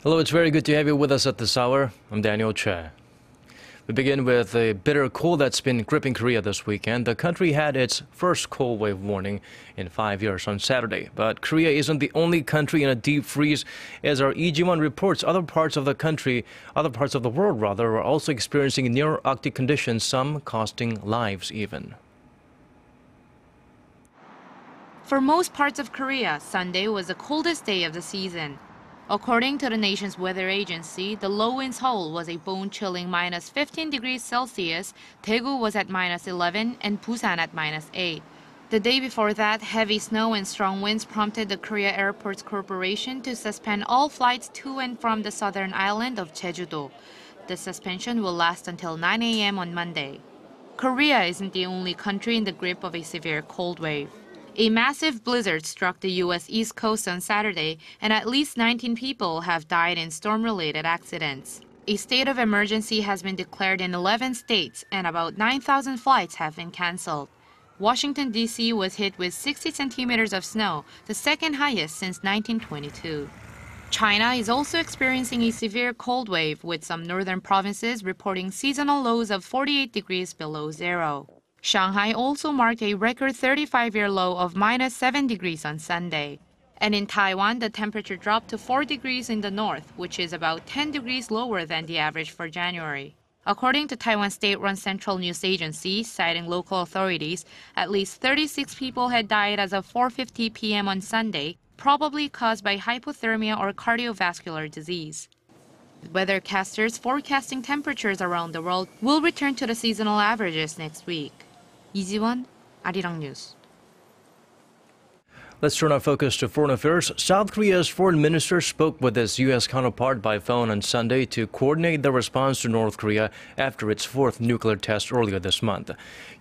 Hello, it's very good to have you with us at this hour. I'm Daniel Che. We begin with a bitter cold that's been gripping Korea this weekend. The country had its first cold wave warning in 5 years on Saturday. But Korea isn't the only country in a deep freeze. As our EG1 reports, other parts of the world are also experiencing near Arctic conditions, some costing lives even. For most parts of Korea, Sunday was the coldest day of the season. According to the nation's weather agency, the low in Seoul was a bone-chilling minus 15 degrees Celsius, Daegu was at minus 11, and Busan at minus 8. The day before that, heavy snow and strong winds prompted the Korea Airports Corporation to suspend all flights to and from the southern island of Jeju-do. The suspension will last until 9 a.m. on Monday. Korea isn't the only country in the grip of a severe cold wave. A massive blizzard struck the U.S. East Coast on Saturday, and at least 19 people have died in storm-related accidents. A state of emergency has been declared in 11 states, and about 9,000 flights have been canceled. Washington, D.C. was hit with 60 centimeters of snow, the second highest since 1922. China is also experiencing a severe cold wave, with some northern provinces reporting seasonal lows of 48 degrees below zero. Shanghai also marked a record 35-year low of minus 7 degrees on Sunday. And in Taiwan, the temperature dropped to 4 degrees in the north, which is about 10 degrees lower than the average for January. According to Taiwan state-run Central News Agency, citing local authorities, at least 36 people had died as of 4:50 p.m. on Sunday, probably caused by hypothermia or cardiovascular disease. Weathercasters forecasting temperatures around the world will return to the seasonal averages next week. 이지원, Arirang News. Let's turn our focus to foreign affairs. South Korea's foreign minister spoke with his U.S. counterpart by phone on Sunday to coordinate the response to North Korea after its fourth nuclear test earlier this month.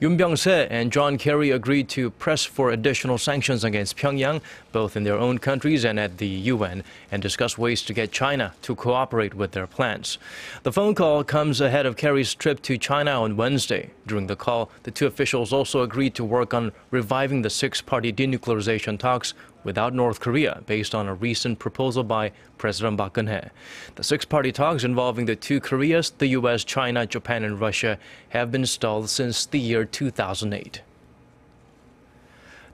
Yoon Byung-se and John Kerry agreed to press for additional sanctions against Pyongyang, both in their own countries and at the UN, and discuss ways to get China to cooperate with their plans. The phone call comes ahead of Kerry's trip to China on Wednesday. During the call, the two officials also agreed to work on reviving the six-party denuclearization talks without North Korea, based on a recent proposal by President Park Geun-hye. The six-party talks involving the two Koreas, the U.S., China, Japan, and Russia, have been stalled since the year 2008.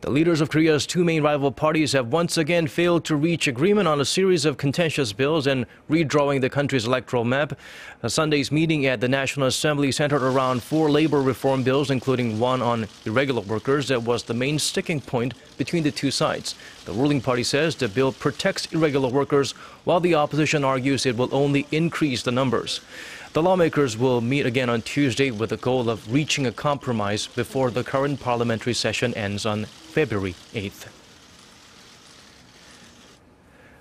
The leaders of Korea's two main rival parties have once again failed to reach agreement on a series of contentious bills and redrawing the country's electoral map. Sunday's meeting at the National Assembly centered around four labor reform bills, including one on irregular workers that was the main sticking point between the two sides. The ruling party says the bill protects irregular workers, while the opposition argues it will only increase the numbers. The lawmakers will meet again on Tuesday with the goal of reaching a compromise before the current parliamentary session ends on February 8th.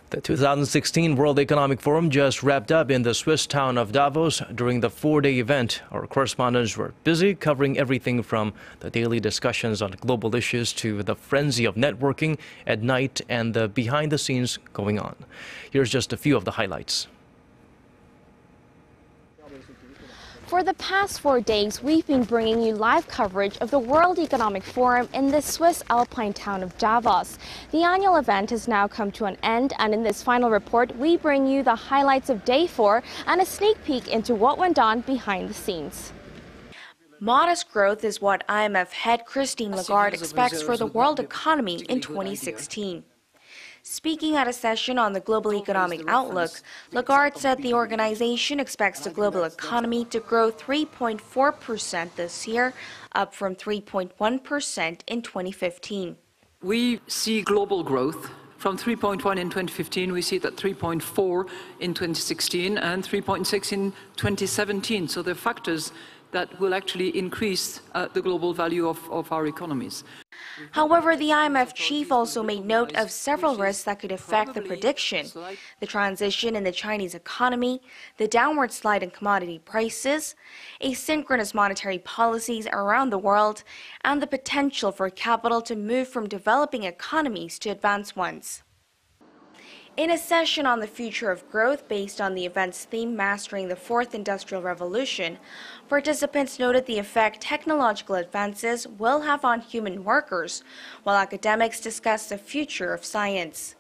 The 2016 World Economic Forum just wrapped up in the Swiss town of Davos. During the four-day event, our correspondents were busy covering everything from the daily discussions on global issues to the frenzy of networking at night and the behind-the-scenes going on. Here's just a few of the highlights. For the past 4 days, we've been bringing you live coverage of the World Economic Forum in the Swiss alpine town of Davos. The annual event has now come to an end, and in this final report, we bring you the highlights of Day 4 and a sneak peek into what went on behind the scenes. Modest growth is what IMF head Christine Lagarde expects for the world economy in 2016. Speaking at a session on the global economic outlook, Lagarde said the organization expects the global economy to grow 3.4% this year, up from 3.1% in 2015. We see global growth. From 3.1 in 2015, we see that 3.4 in 2016 and 3.6 in 2017. So there are factors that will actually increase the global value of our economies. However, the IMF chief also made note of several risks that could affect the prediction: the transition in the Chinese economy, the downward slide in commodity prices, asynchronous monetary policies around the world, and the potential for capital to move from developing economies to advanced ones. In a session on the future of growth based on the event's theme, Mastering the Fourth Industrial Revolution, participants noted the effect technological advances will have on human workers, while academics discussed the future of science.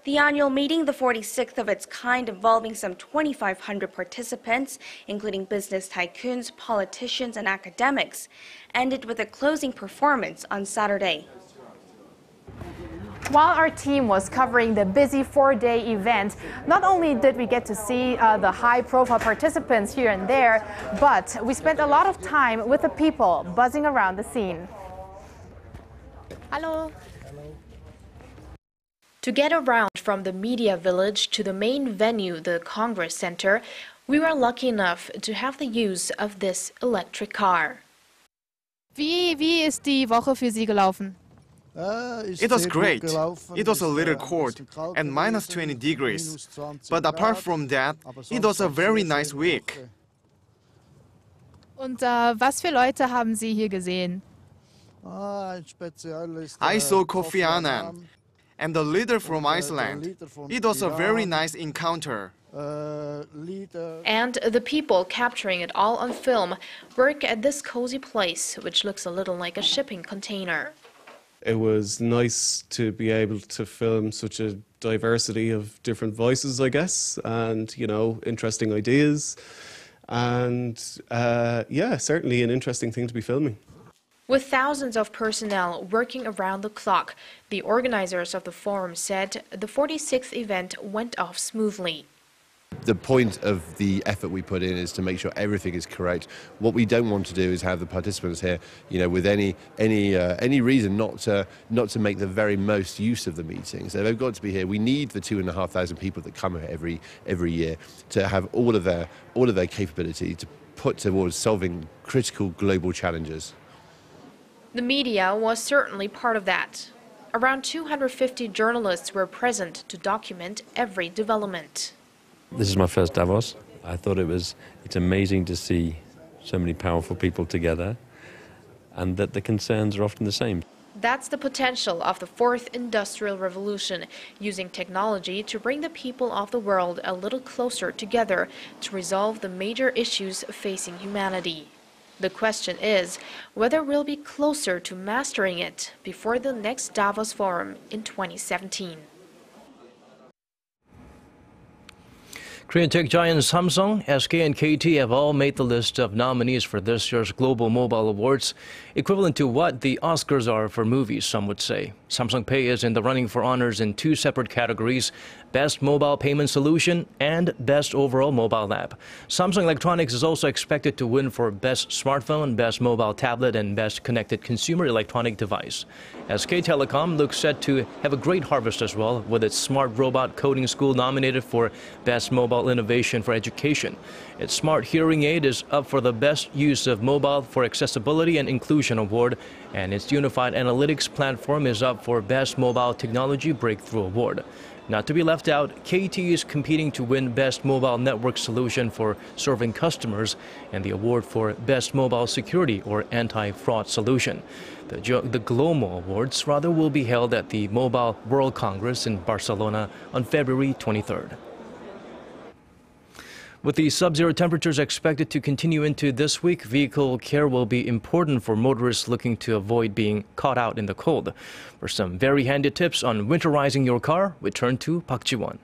The annual meeting, the 46th of its kind, involving some 2,500 participants, including business tycoons, politicians, and academics, ended with a closing performance on Saturday. While our team was covering the busy four-day event, not only did we get to see the high-profile participants here and there, but we spent a lot of time with the people buzzing around the scene. Hello. To get around from the media village to the main venue, the Congress Center, we were lucky enough to have the use of this electric car. Wie ist die Woche für Sie gelaufen? It was great. It was a little cold and minus 20 degrees. But apart from that, it was a very nice week. Und was für Leute haben Sie hier gesehen? I saw Kofi Annan and the leader from Iceland. It was a very nice encounter. And the people capturing it all on film work at this cozy place, which looks a little like a shipping container. It was nice to be able to film such a diversity of different voices, I guess, and, you know, interesting ideas. And, yeah, certainly an interesting thing to be filming. With thousands of personnel working around the clock, the organizers of the forum said the 46th event went off smoothly. The point of the effort we put in is to make sure everything is correct. What we don't want to do is have the participants here, you know, with any reason not to make the very most use of the meeting. So they've got to be here. We need the 2,500 people that come here every year to have all of their capability to put towards solving critical global challenges. The media was certainly part of that. Around 250 journalists were present to document every development. This is my first Davos. I thought it's amazing to see so many powerful people together and that the concerns are often the same. That's the potential of the fourth industrial revolution, using technology to bring the people of the world a little closer together to resolve the major issues facing humanity. The question is whether we'll be closer to mastering it before the next Davos Forum in 2017. Korean tech giants Samsung, SK, and KT have all made the list of nominees for this year's Global Mobile Awards, equivalent to what the Oscars are for movies, some would say. Samsung Pay is in the running for honors in two separate categories: Best Mobile Payment Solution and Best Overall Mobile App. Samsung Electronics is also expected to win for Best Smartphone, Best Mobile Tablet, and Best Connected Consumer Electronic Device. SK Telecom looks set to have a great harvest as well, with its Smart Robot Coding School nominated for Best Mobile Innovation for Education. Its Smart Hearing Aid is up for the Best Use of Mobile for Accessibility and Inclusion Award, and its Unified Analytics Platform is up for Best Mobile Technology Breakthrough Award. Not to be left out, KT is competing to win Best Mobile Network Solution for Serving Customers and the award for Best Mobile Security or Anti-Fraud Solution. The Glomo Awards, will be held at the Mobile World Congress in Barcelona on February 23rd. With the sub-zero temperatures expected to continue into this week, vehicle care will be important for motorists looking to avoid being caught out in the cold. For some very handy tips on winterizing your car, we turn to Park Ji-won.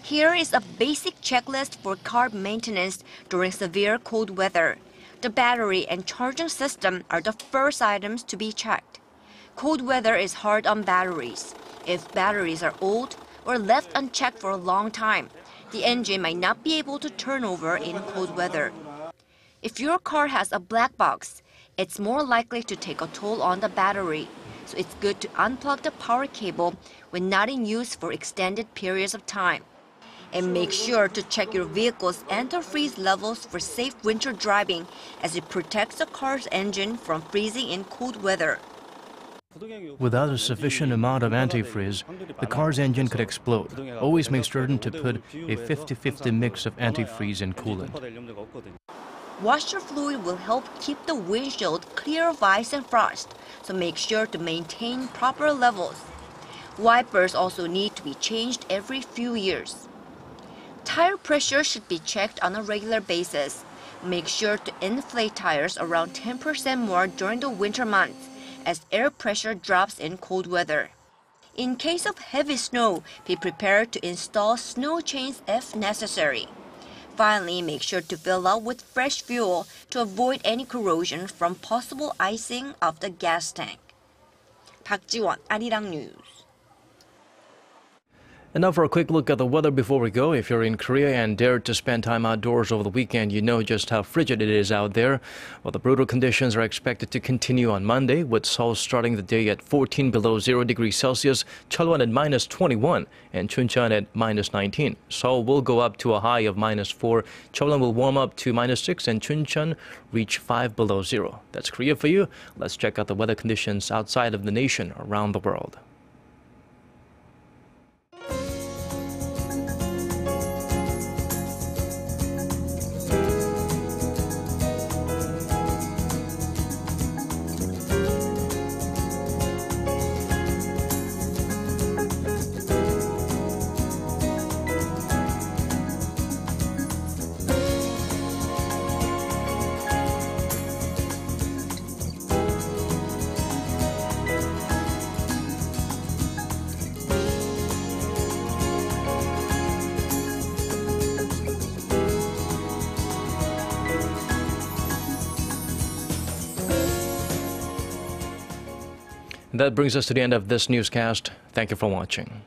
Here is a basic checklist for car maintenance during severe cold weather. The battery and charging system are the first items to be checked. Cold weather is hard on batteries. If batteries are old or left unchecked for a long time, the engine might not be able to turn over in cold weather. If your car has a black box, it's more likely to take a toll on the battery, so it's good to unplug the power cable when not in use for extended periods of time. And make sure to check your vehicle's antifreeze levels for safe winter driving, as it protects the car's engine from freezing in cold weather. Without a sufficient amount of antifreeze, the car's engine could explode. Always make certain to put a 50-50 mix of antifreeze and coolant. Washer fluid will help keep the windshield clear of ice and frost, so make sure to maintain proper levels. Wipers also need to be changed every few years. Tire pressure should be checked on a regular basis. Make sure to inflate tires around 10% more during the winter months, as air pressure drops in cold weather. In case of heavy snow, be prepared to install snow chains if necessary. Finally, make sure to fill up with fresh fuel to avoid any corrosion from possible icing of the gas tank. 박지원, Arirang News. And now for a quick look at the weather before we go. If you're in Korea and dared to spend time outdoors over the weekend, you know just how frigid it is out there. Well, the brutal conditions are expected to continue on Monday, with Seoul starting the day at 14 below 0 degrees Celsius, Cheolwon at minus 21, and Chuncheon at minus 19. Seoul will go up to a high of minus 4. Cheolwon will warm up to minus 6, and Chuncheon reach 5 below 0. That's Korea for you. Let's check out the weather conditions outside of the nation around the world. That brings us to the end of this newscast. Thank you for watching.